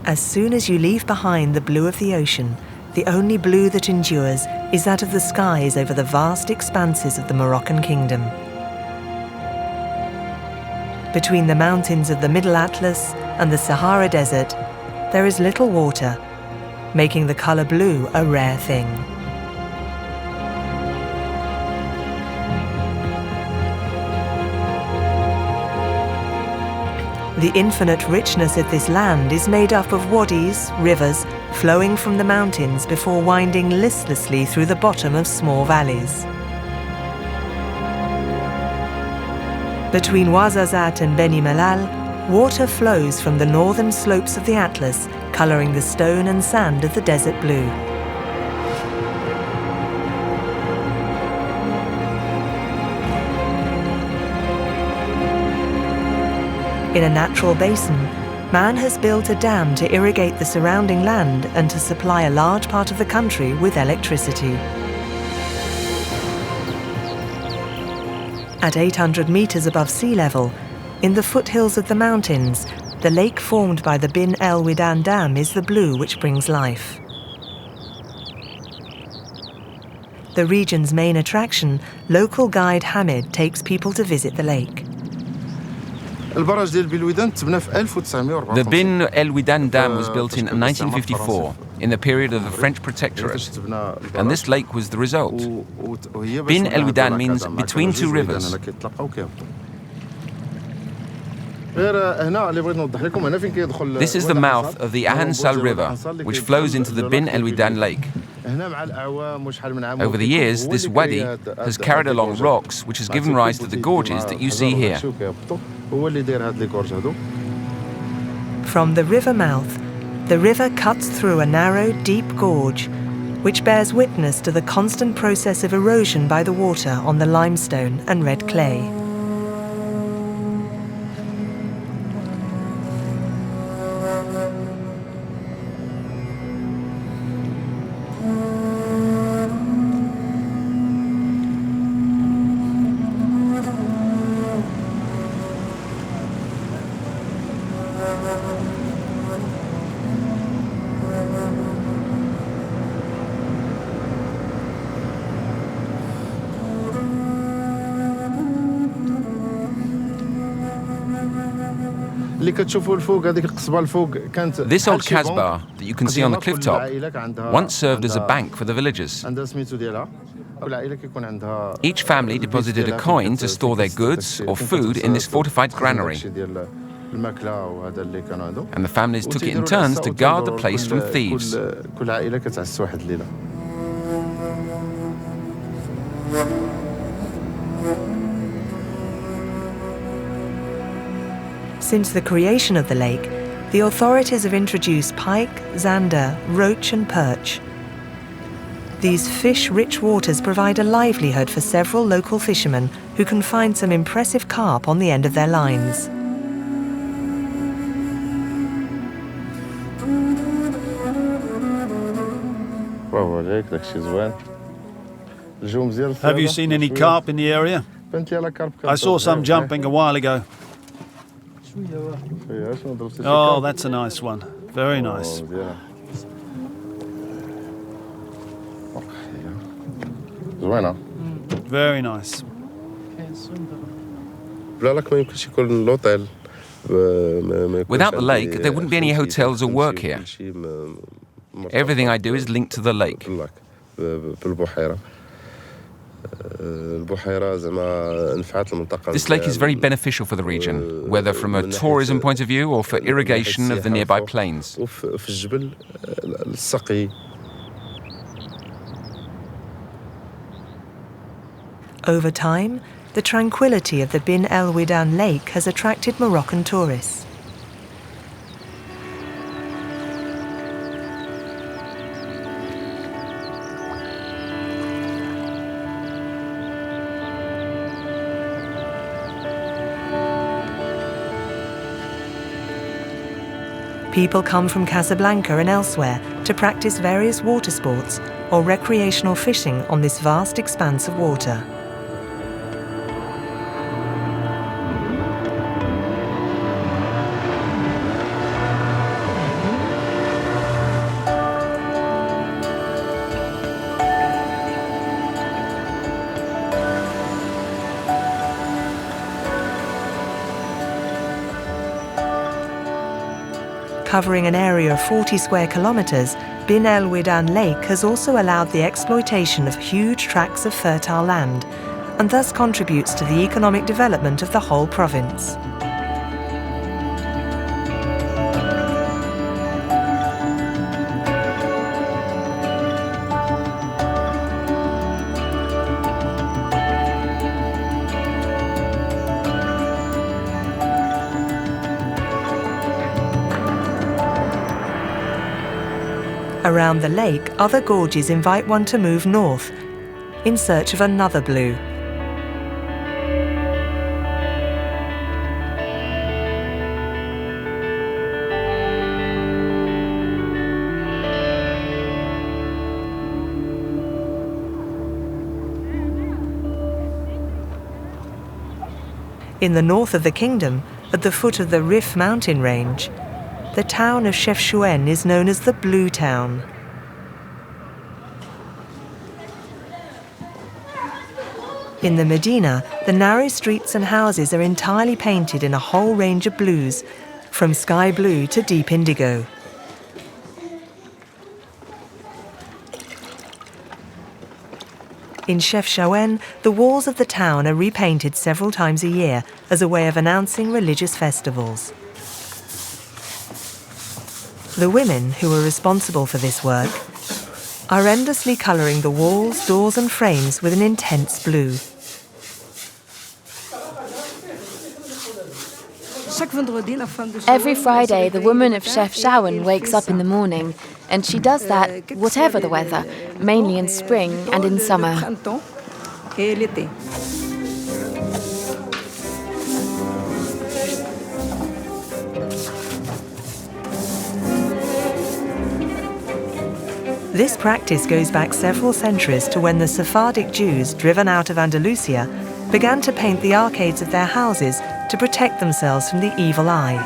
As soon as you leave behind the blue of the ocean, the only blue that endures is that of the skies over the vast expanses of the Moroccan kingdom. Between the mountains of the Middle Atlas and the Sahara Desert, there is little water, making the color blue a rare thing. The infinite richness of this land is made up of wadis, rivers, flowing from the mountains before winding listlessly through the bottom of small valleys. Between Ouarzazate and Beni Mellal, water flows from the northern slopes of the Atlas, coloring the stone and sand of the desert blue. In a natural basin, man has built a dam to irrigate the surrounding land and to supply a large part of the country with electricity. At 800 meters above sea level, in the foothills of the mountains, the lake formed by the Bin El Ouidan Dam is the blue which brings life. The region's main attraction, local guide Hamid takes people to visit the lake. The Bin El Ouidan Dam was built in 1954, in the period of the French protectorate, and this lake was the result. Bin El Ouidan means between two rivers. This is the mouth of the Ancestral River, which flows into the Bin El Ouidan Lake. Over the years, this wadi has carried along rocks, which has given rise to the gorges that you see here. From the river mouth, the river cuts through a narrow, deep gorge, which bears witness to the constant process of erosion by the water on the limestone and red clay. This old Casbah that you can see on the cliff top once served as a bank for the villagers. Each family deposited a coin to store their goods or food in this fortified granary. And the families took it in turns to guard the place from thieves. Since the creation of the lake, the authorities have introduced pike, zander, roach and perch. These fish-rich waters provide a livelihood for several local fishermen who can find some impressive carp on the end of their lines. Have you seen any carp in the area? I saw some jumping a while ago. Oh, that's a nice one. Very nice. Very nice. Without the lake, there wouldn't be any hotels or work here. Everything I do is linked to the lake. This lake is very beneficial for the region, whether from a tourism point of view or for irrigation of the nearby plains. Over time, the tranquility of the Bin El Ouidan Lake has attracted Moroccan tourists. People come from Casablanca and elsewhere to practice various water sports or recreational fishing on this vast expanse of water. Covering an area of 40 square kilometres, Bin El Ouidan Lake has also allowed the exploitation of huge tracts of fertile land, and thus contributes to the economic development of the whole province. Around the lake, other gorges invite one to move north, in search of another blue. In the north of the kingdom, at the foot of the Rif mountain range, the town of Chefchaouen is known as the Blue Town. In the Medina, the narrow streets and houses are entirely painted in a whole range of blues, from sky blue to deep indigo. In Chefchaouen, the walls of the town are repainted several times a year as a way of announcing religious festivals. The women, who are responsible for this work, are endlessly colouring the walls, doors and frames with an intense blue. Every Friday, the woman of Chefchaouen wakes up in the morning, and she does that whatever the weather, mainly in spring and in summer. This practice goes back several centuries to when the Sephardic Jews, driven out of Andalusia, began to paint the arcades of their houses to protect themselves from the evil eye.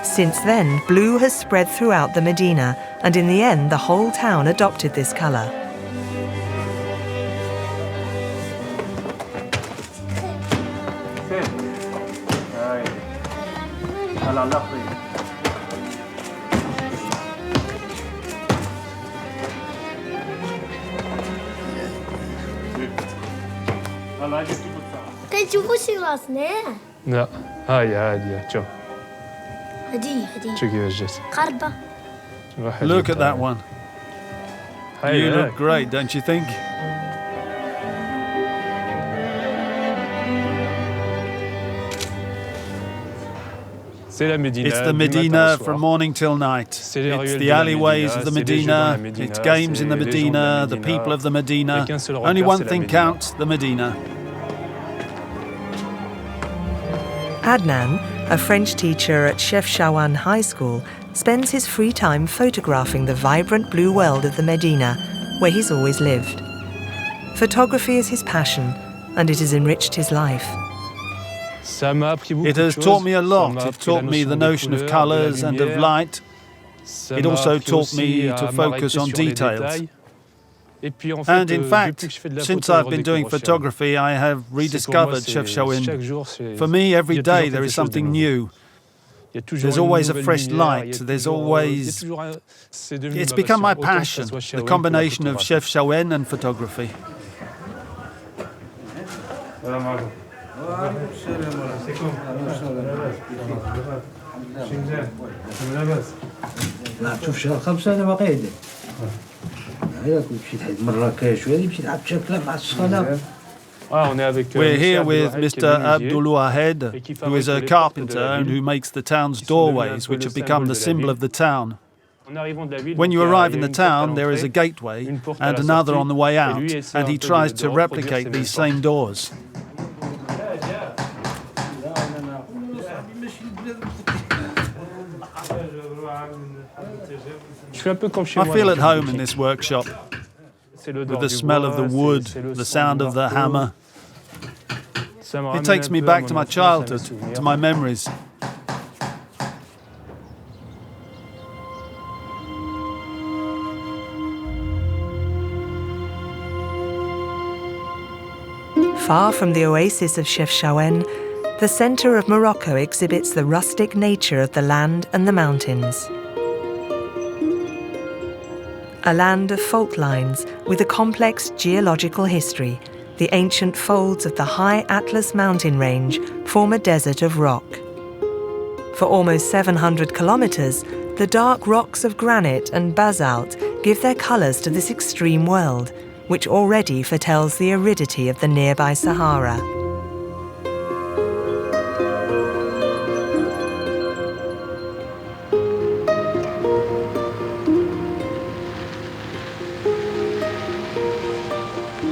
Since then, blue has spread throughout the Medina, and in the end, the whole town adopted this colour. لا هاي عادية شوف شو كيف جت Look at that one. You look great, don't you think? It's the Medina from morning till night. It's the alleyways of the Medina, it's games in the Medina, the people of the Medina. Only one thing counts, the Medina. Adnan, a French teacher at Chefchaouen High School, spends his free time photographing the vibrant blue world of the Medina, where he's always lived. Photography is his passion, and it has enriched his life. It has taught me a lot. It taught me the notion of colours and of light. It also taught me to focus on details. And in fact, since I've been doing photography, I have rediscovered Chefchaouen. For me, every day there is something new. There's always a fresh light. There's always... It's become my passion, the combination of Chefchaouen and photography. We're here with Mr. Abdulwahed, who is a carpenter and who makes the town's doorways, which have become the symbol of the town. When you arrive in the town, there is a gateway and another on the way out, and he tries to replicate these same doors. I feel at home in this workshop, with the smell of the wood, the sound of the hammer. It takes me back to my childhood, to my memories. Far from the oasis of Chefchaouen, The centre of Morocco exhibits the rustic nature of the land and the mountains. A land of fault lines with a complex geological history, the ancient folds of the high Atlas mountain range form a desert of rock. For almost 700 kilometers, the dark rocks of granite and basalt give their colors to this extreme world, which already foretells the aridity of the nearby Sahara.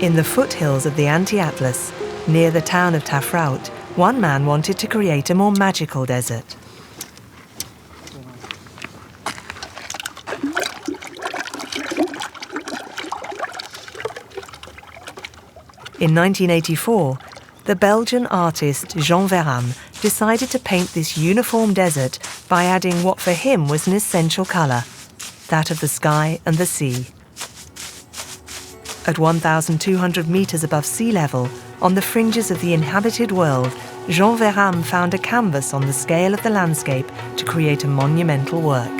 In the foothills of the Anti-Atlas, near the town of Taroudant, one man wanted to create a more magical desert. In 1984, the Belgian artist Jean Verham decided to paint this uniform desert by adding what for him was an essential colour, that of the sky and the sea. At 1,200 metres above sea level, on the fringes of the inhabited world, Jean Verham found a canvas on the scale of the landscape to create a monumental work.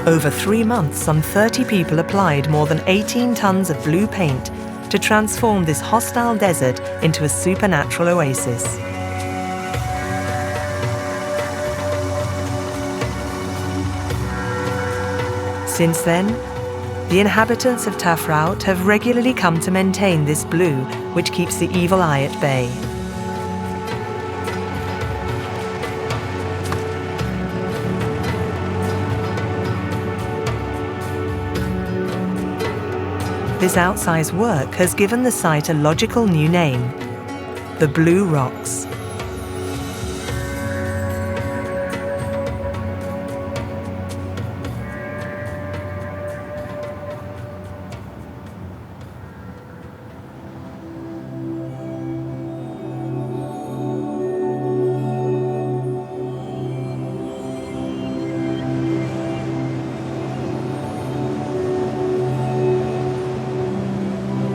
Over 3 months, some 30 people applied more than 18 tons of blue paint to transform this hostile desert into a supernatural oasis. Since then, the inhabitants of Taroudant have regularly come to maintain this blue, which keeps the evil eye at bay. This outsized work has given the site a logical new name, the Blue Rocks.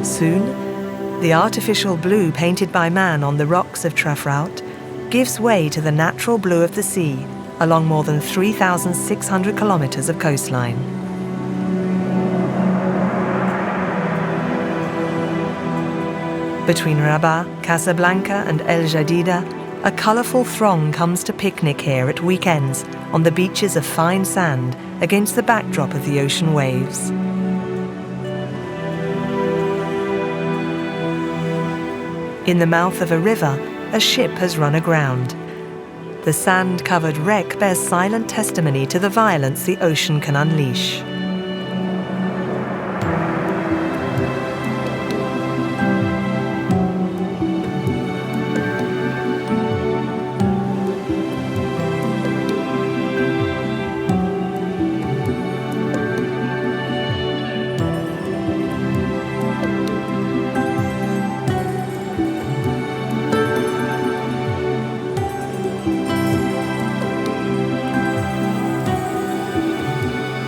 Soon, the artificial blue painted by man on the rocks of Taroudant gives way to the natural blue of the sea along more than 3,600 kilometers of coastline. Between Rabat, Casablanca and El Jadida, a colourful throng comes to picnic here at weekends on the beaches of fine sand against the backdrop of the ocean waves. In the mouth of a river, a ship has run aground. The sand-covered wreck bears silent testimony to the violence the ocean can unleash.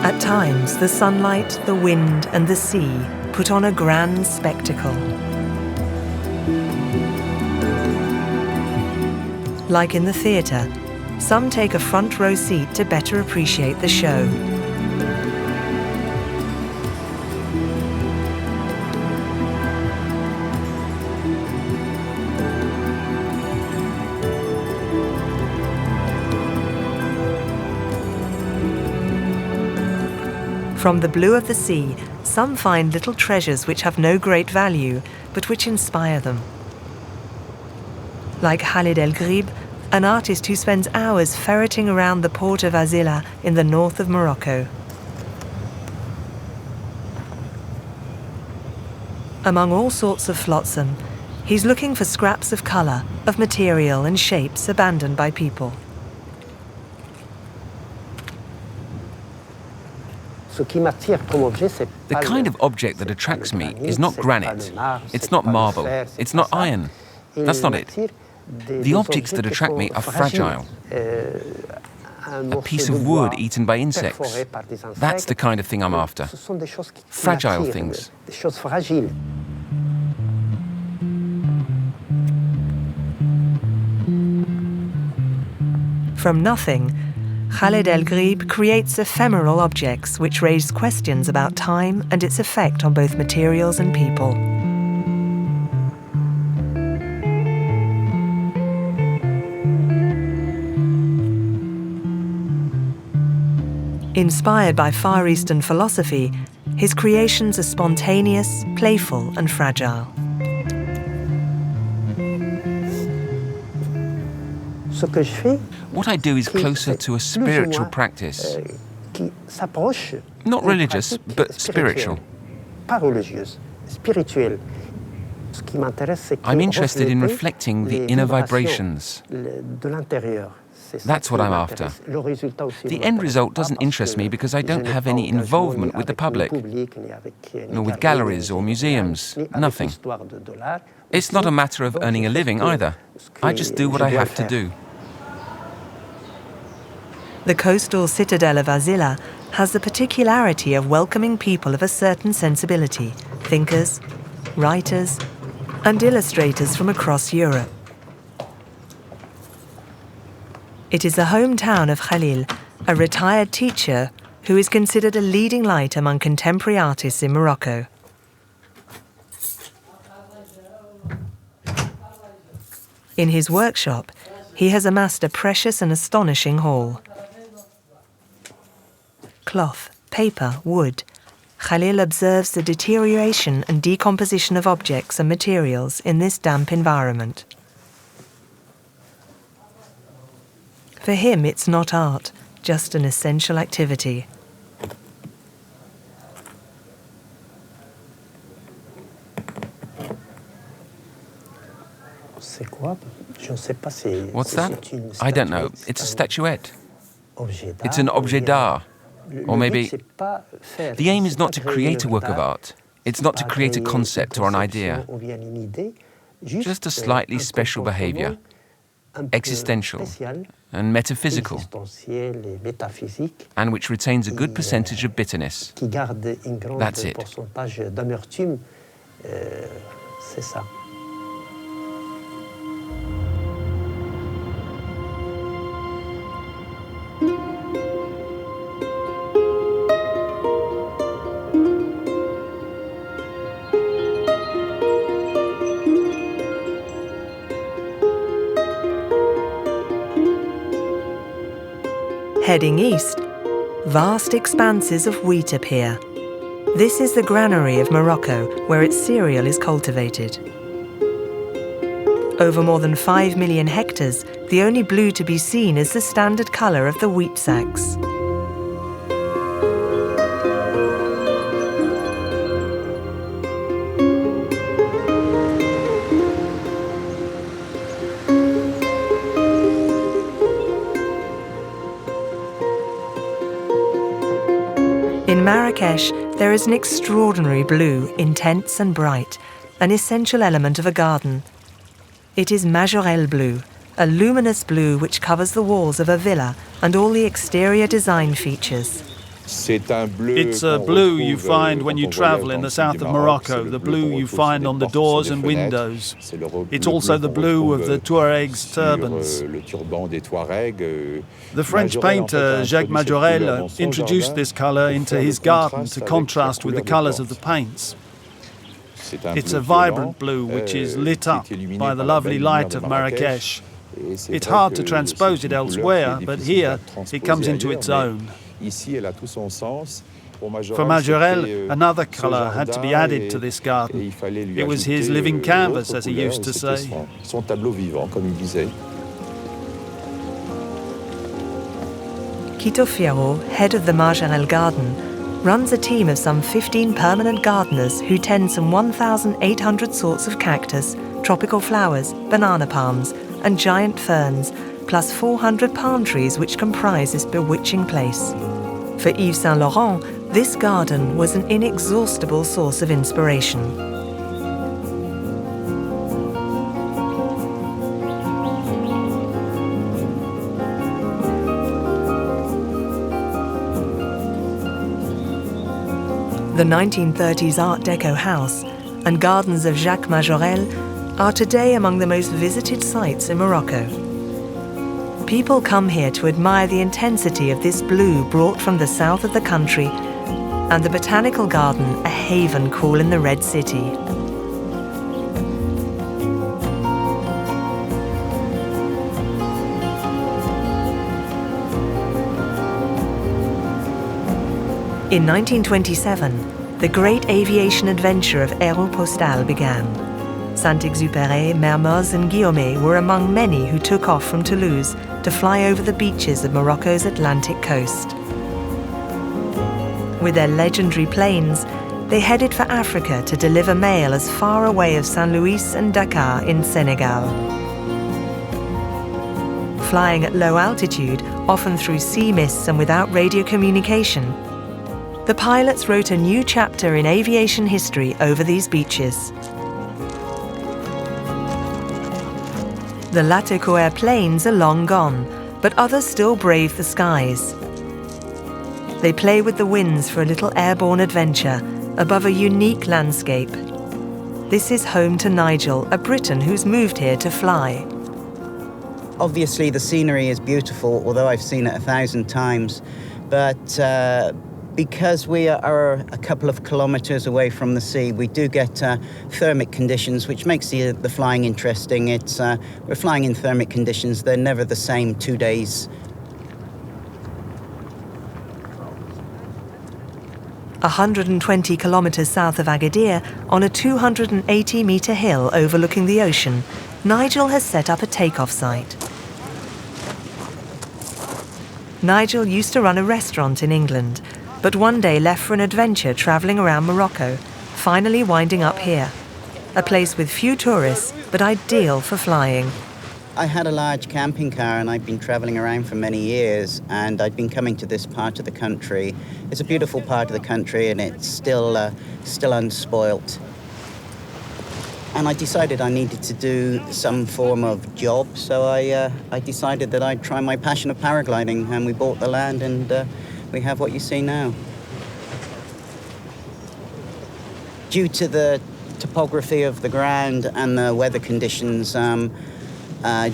At times, the sunlight, the wind, and the sea put on a grand spectacle. Like in the theatre, some take a front row seat to better appreciate the show. From the blue of the sea, some find little treasures which have no great value, but which inspire them. Like Khalid El Grib, an artist who spends hours ferreting around the port of Azila in the north of Morocco. Among all sorts of flotsam, he's looking for scraps of colour, of material and shapes abandoned by people. The kind of object that attracts me is not granite, it's not marble, it's not iron. That's not it. The objects that attract me are fragile. A piece of wood eaten by insects. That's the kind of thing I'm after. Fragile things. From nothing, Khaled El Grib creates ephemeral objects which raise questions about time and its effect on both materials and people. Inspired by Far Eastern philosophy, his creations are spontaneous, playful, and fragile. What I do is closer to a spiritual practice. Not religious, but spiritual. I'm interested in reflecting the inner vibrations. That's what I'm after. The end result doesn't interest me because I don't have any involvement with the public, nor with galleries or museums, nothing. It's not a matter of earning a living either. I just do what I have to do. The coastal citadel of Azila has the particularity of welcoming people of a certain sensibility, thinkers, writers, and illustrators from across Europe. It is the hometown of Khalil, a retired teacher who is considered a leading light among contemporary artists in Morocco. In his workshop, he has amassed a precious and astonishing haul. Cloth, paper, wood. Khalil observes the deterioration and decomposition of objects and materials in this damp environment. For him, it's not art, just an essential activity. What's that? I don't know. It's a statuette. It's an objet d'art. Or maybe... The aim is not to create a work of art. It's not to create a concept or an idea. Just a slightly special behavior. Existential and metaphysical, and which retains a good percentage of bitterness. That's it. Heading east, vast expanses of wheat appear. This is the granary of Morocco, where its cereal is cultivated. Over more than 5 million hectares, the only blue to be seen is the standard colour of the wheat sacks. In Marrakesh, there is an extraordinary blue, intense and bright, an essential element of a garden. It is Majorelle blue, a luminous blue which covers the walls of a villa and all the exterior design features. It's a blue you find when you travel in the south of Morocco, the blue you find on the doors and windows. It's also the blue of the Tuaregs' turbans. The French painter Jacques Majorelle introduced this colour into his garden to contrast with the colours of the paints. It's a vibrant blue which is lit up by the lovely light of Marrakesh. It's hard to transpose it elsewhere, but here it comes into its own. For Majorelle, another colour had to be added to this garden. It was his living canvas, as he used to say. Quito Fierro, head of the Majorelle garden, runs a team of some 15 permanent gardeners who tend some 1,800 sorts of cactus, tropical flowers, banana palms, and giant ferns, plus 400 palm trees which comprise this bewitching place. For Yves Saint Laurent, this garden was an inexhaustible source of inspiration. The 1930s Art Deco house and gardens of Jacques Majorelle are today among the most visited sites in Morocco. People come here to admire the intensity of this blue brought from the south of the country, and the botanical garden a haven cool in the Red City. In 1927, the great aviation adventure of Aéropostale began. Saint-Exupéry, Mermoz and Guillaume were among many who took off from Toulouse to fly over the beaches of Morocco's Atlantic coast. With their legendary planes, they headed for Africa to deliver mail as far away as St. Louis and Dakar in Senegal. Flying at low altitude, often through sea mists and without radio communication, the pilots wrote a new chapter in aviation history over these beaches. The Latécoère planes are long gone, but others still brave the skies. They play with the winds for a little airborne adventure above a unique landscape. This is home to Nigel, a Briton who's moved here to fly. Obviously the scenery is beautiful, although I've seen it 1,000 times, but because we are a couple of kilometers away from the sea, we do get thermic conditions, which makes the flying interesting. We're flying in thermic conditions. They're never the same 2 days. – 120 kilometers south of Agadir, on a 280-meter hill overlooking the ocean, Nigel has set up a takeoff site. Nigel used to run a restaurant in England, but one day left for an adventure travelling around Morocco, finally winding up here. A place with few tourists, but ideal for flying. I had a large camping car and I'd been travelling around for many years, and I'd been coming to this part of the country. It's a beautiful part of the country and it's still unspoilt. And I decided I needed to do some form of job, so I decided that I'd try my passion of paragliding, and we bought the land and we have what you see now. Due to the topography of the ground and the weather conditions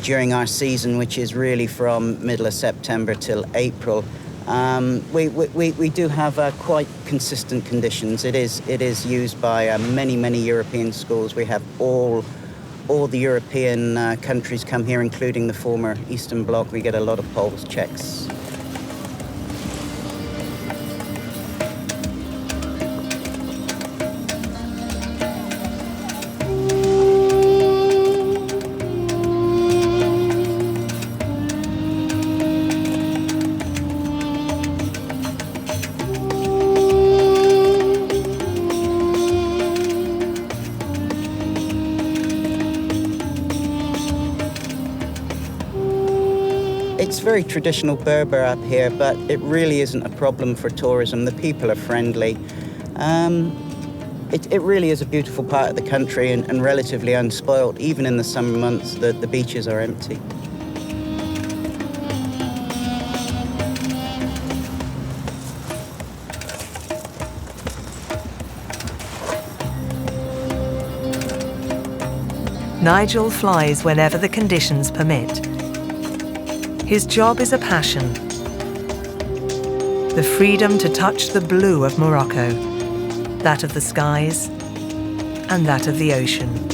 during our season, which is really from middle of September till April, we do have quite consistent conditions. It is used by many European schools. We have all the European countries come here, including the former Eastern Bloc. We get a lot of Poles, Czechs. It's very traditional Berber up here, but it really isn't a problem for tourism. The people are friendly. It really is a beautiful part of the country and relatively unspoilt. Even in the summer months, the beaches are empty. Nigel flies whenever the conditions permit. His job is a passion. The freedom to touch the blue of Morocco, that of the skies, and that of the ocean.